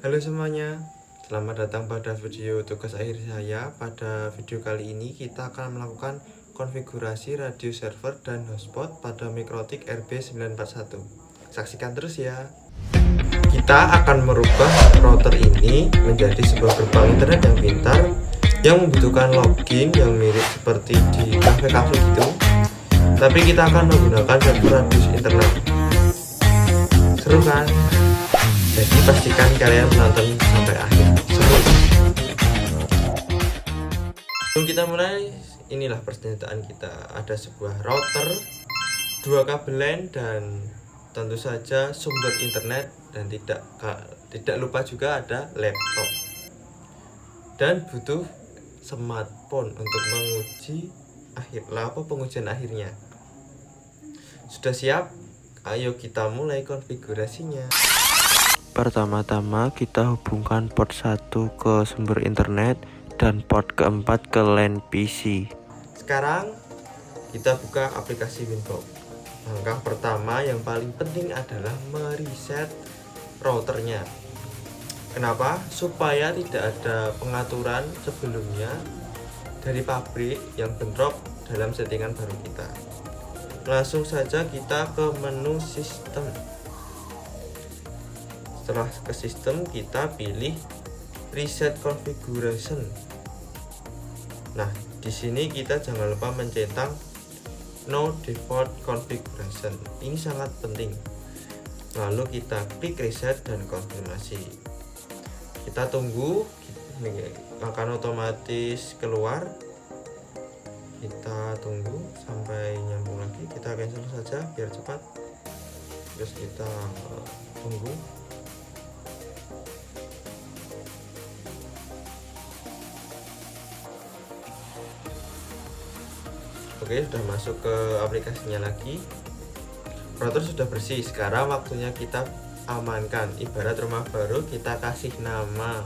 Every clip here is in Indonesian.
Halo semuanya, selamat datang pada video tugas akhir saya. Pada video kali ini kita akan melakukan konfigurasi radio server dan hotspot pada Mikrotik RB941. Saksikan terus ya. Kita akan merubah router ini menjadi sebuah gerbang internet yang pintar yang membutuhkan login yang mirip seperti di kafe-kafe gitu. Tapi kita akan menggunakan server radius internet. Seru kan? Jadi pastikan kalian menonton sampai akhir. Sebelum kita mulai, inilah persenjataan kita. Ada sebuah router, 2 kabel LAN, dan tentu saja sumber internet, dan tidak lupa juga ada laptop. Dan butuh smartphone untuk menguji pengujian akhirnya. Sudah siap? Ayo kita mulai konfigurasinya. Pertama-tama kita hubungkan port 1 ke sumber internet dan port keempat ke LAN PC. Sekarang kita buka aplikasi Winbox. Langkah pertama yang paling penting adalah mereset routernya. Kenapa? Supaya tidak ada pengaturan sebelumnya dari pabrik yang bentrok dalam settingan baru kita. Langsung saja kita ke menu sistem. Setelah ke sistem, kita pilih reset configuration. Nah, di sini kita jangan lupa mencentang no default configuration. Ini sangat penting. Lalu kita klik reset dan konfirmasi. Kita tunggu, akan otomatis keluar. Kita tunggu sampai nyambung lagi. Kita cancel saja biar cepat. Terus kita tunggu. Oke, sudah masuk ke aplikasinya lagi. Router sudah bersih. Sekarang waktunya kita amankan. Ibarat rumah baru, kita kasih nama.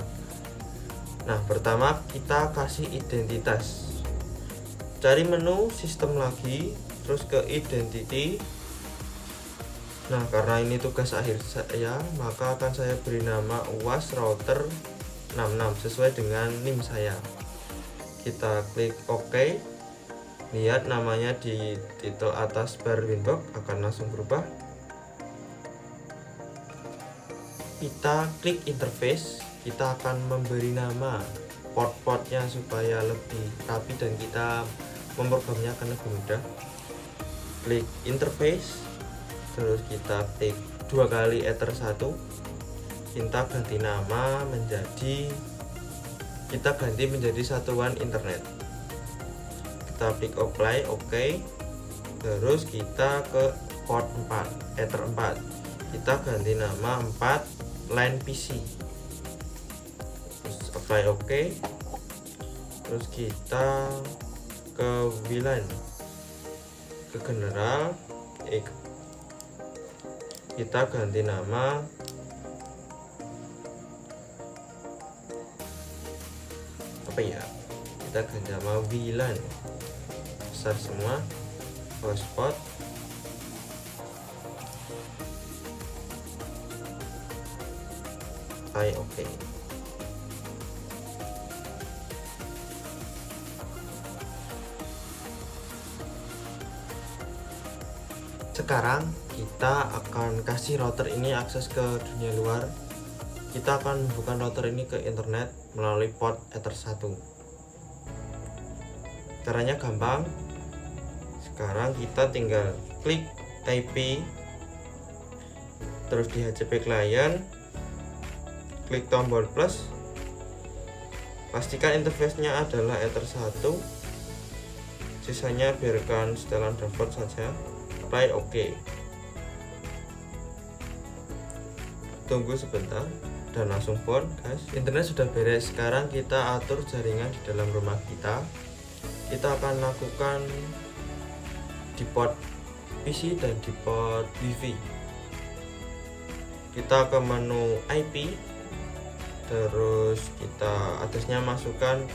Nah, pertama kita kasih identitas. Cari menu sistem lagi, terus ke identity. Nah, karena ini tugas akhir saya, maka akan saya beri nama UAS router 66 sesuai dengan NIM saya. Kita klik OK. Lihat namanya di titel atas bar Winbox akan langsung berubah. Kita klik interface, kita akan memberi nama port-portnya supaya lebih rapi dan kita memprogramnya akan lebih mudah. Klik interface, terus kita klik 2 kali Ether 1. Kita ganti nama menjadi satuan internet. Kita klik apply, OK. Terus kita ke port 4, Ether 4. Kita ganti nama 4 LAN PC. Terus apply, OK. Terus kita ke WLAN, ke general, kita ganti nama kita ganti nama WLAN besar semua, hotspot, OK. Sekarang kita akan kasih router ini akses ke dunia luar. Kita akan membuka router ini ke internet melalui port Ether 1. Caranya gampang. Sekarang kita tinggal klik IP, terus di HCP client, klik tombol plus. Pastikan interface-nya adalah Ether 1. Sisanya biarkan setelan default saja. Apply, OK. Tunggu sebentar dan langsung pon, guys. Internet sudah beres. Sekarang kita atur jaringan di dalam rumah kita. Kita akan lakukan di port PC dan di port WiFi. Kita ke menu IP, terus kita addressnya masukkan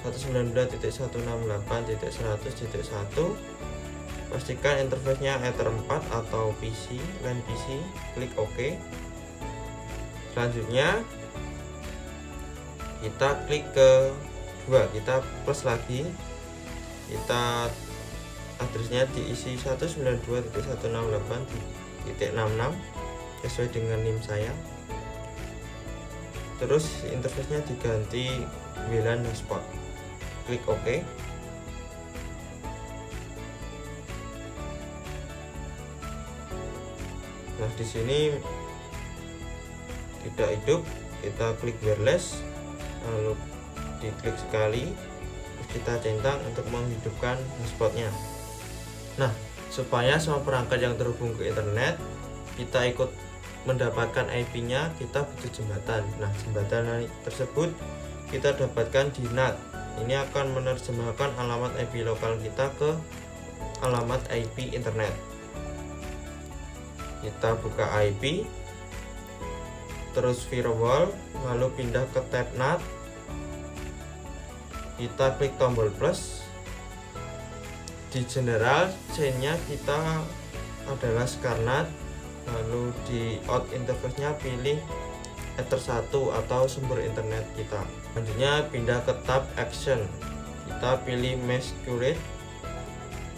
192.168.100.1. Pastikan interface-nya Ether 4 atau PC, LAN PC, klik OK. Selanjutnya kita klik ke 2, kita plus lagi, kita addressnya diisi 192.168.66 sesuai dengan NIM saya. Terus interface-nya diganti WLAN hotspot, klik OK. Nah, di sini tidak hidup, kita klik wireless, lalu diklik sekali, terus kita centang untuk menghidupkan hotspotnya. Nah, supaya semua perangkat yang terhubung ke internet kita ikut mendapatkan IP-nya, kita butuh jembatan. Nah, jembatan tersebut kita dapatkan di NAT. Ini akan menerjemahkan alamat IP lokal kita ke alamat IP internet. Kita buka IP, terus firewall, lalu pindah ke tab NAT, kita klik tombol plus. Di general chain-nya kita adalah SCARNAT, lalu di out interface-nya pilih Ether 1 atau sumber internet kita. Selanjutnya pindah ke tab action, kita pilih mesh curate,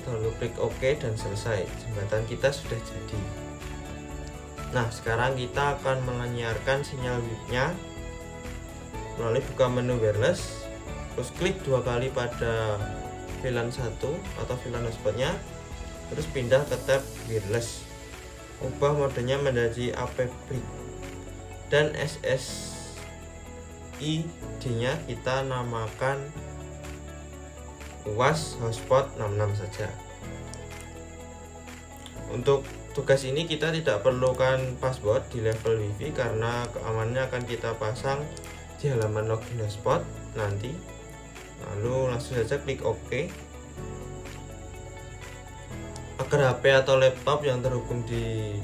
lalu klik OK dan selesai. Jembatan kita sudah jadi. Nah, sekarang kita akan menyiarkan sinyal WIP-nya melalui buka menu wireless, terus klik 2 kali pada VLAN 1 atau VLAN hotspotnya, terus pindah ke tab wireless, ubah modenya menjadi AP brick, dan SSID-nya kita namakan UAS hotspot 66 saja. Untuk tugas ini kita tidak perlukan password di level WiFi karena keamanannya akan kita pasang di halaman login hotspot nanti. Lalu langsung saja klik OK. Agar HP atau laptop yang terhubung di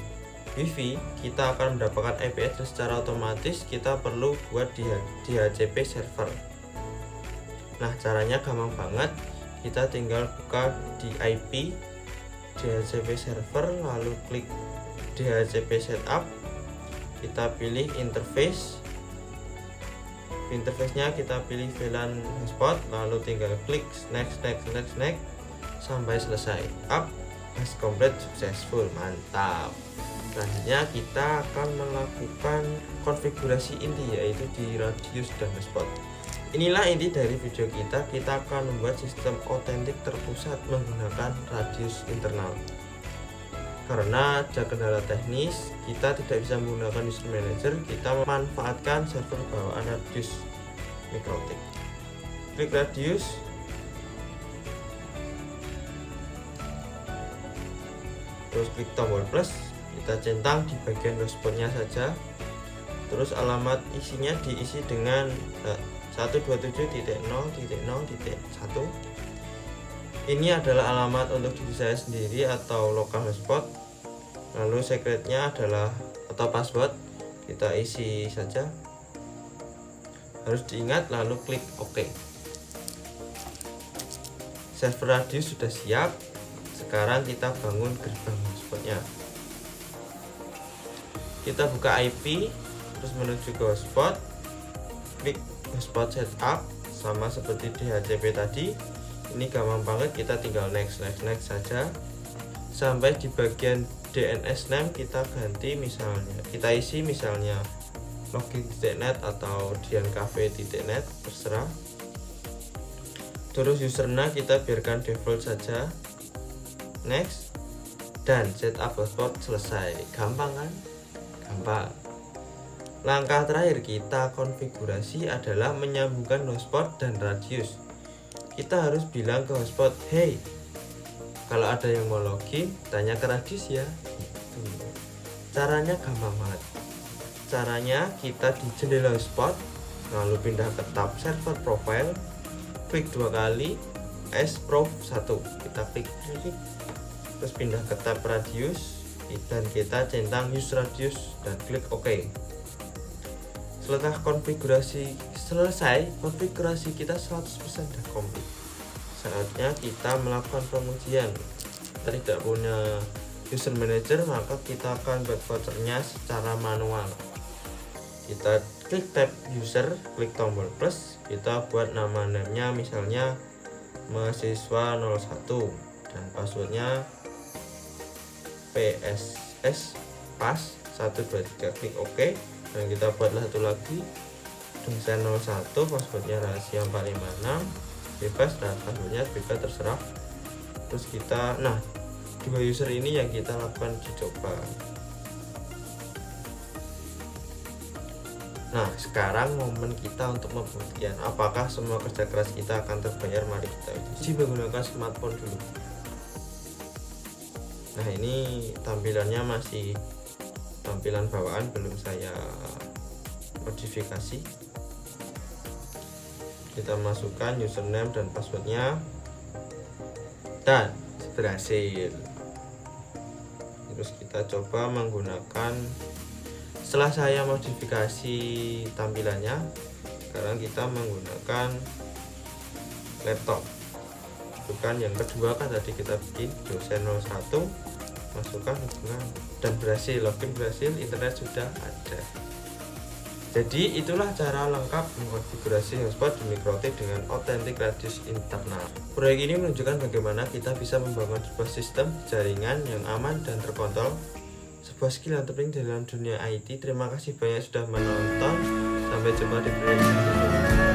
WiFi kita akan mendapatkan IP address secara otomatis, kita perlu buat di DHCP server. Nah, caranya gampang banget. Kita tinggal buka di IP DHCP server, lalu klik DHCP setup, kita pilih interface, interface-nya kita pilih VLAN hotspot, lalu tinggal klik next sampai selesai. Up has complete successful, mantap. Selanjutnya kita akan melakukan konfigurasi inti, yaitu di radius dan hotspot. Inilah inti dari video kita. Kita akan membuat sistem otentik terpusat menggunakan radius internal. Karena ada kendala teknis, kita tidak bisa menggunakan user manager, kita memanfaatkan server bawaan radius MikroTik. Klik radius, terus klik tombol plus, kita centang di bagian hotspotnya saja, terus alamat isinya diisi dengan 127.0.0.1. Ini adalah alamat untuk diri saya sendiri atau lokal hotspot. Lalu secretnya adalah atau password kita isi saja, harus diingat, lalu klik OK. Server radius sudah siap. Sekarang kita bangun gerbang hotspotnya. Kita buka IP, terus menuju ke hotspot, klik hotspot setup, sama seperti DHCP tadi. Ini gampang banget, kita tinggal next saja sampai di bagian DNS name kita ganti, misalnya kita isi misalnya login.net atau diancafe.net, terserah. Terus username kita biarkan default saja, next, dan setup hotspot selesai. Gampang kan? Gampang. Langkah terakhir kita konfigurasi adalah menyambungkan hotspot dan radius. Kita harus bilang ke hotspot, hey, kalau ada yang mau login, tanya ke radius ya. Gitu. Caranya gampang banget. Caranya kita di jendela hotspot, lalu pindah ke tab server profile, klik 2 kali sprof 1, kita klik, terus pindah ke tab radius, dan kita centang use radius dan klik OK. Setelah konfigurasi selesai, konfigurasi kita 100% sudah komplit. Saatnya kita melakukan pengujian. Kita tidak punya user manager, maka kita akan buat vouchernya secara manual. Kita klik tab user, klik tombol plus, kita buat nama-namanya misalnya mahasiswa 01 dan passwordnya PSS pas 123, klik OK. Dan kita buatlah satu lagi dosen 01, passwordnya rahasia 456, bebas, dan passwordnya bebas terserah. Terus kita, nah, dua user ini yang kita lakukan uji coba. Nah, sekarang momen kita untuk membuktikan apakah semua kerja keras kita akan terbayar. Mari kita uji menggunakan smartphone dulu. Nah, ini tampilannya masih tampilan bawaan, belum saya modifikasi. Kita masukkan username dan passwordnya dan berhasil. Terus kita coba menggunakan, setelah saya modifikasi tampilannya, sekarang kita menggunakan laptop. Bukan yang kedua, kan tadi kita bikin dosen 01, masukkan hubungan dan berhasil, login berhasil, internet sudah ada. Jadi itulah cara lengkap mengkonfigurasi hotspot di Mikrotik dengan otentik radius internal. Proyek ini menunjukkan bagaimana kita bisa membangun sebuah sistem jaringan yang aman dan terkontrol, sebuah skill yang penting dalam dunia IT. Terima kasih banyak sudah menonton. Sampai jumpa di proyek selanjutnya.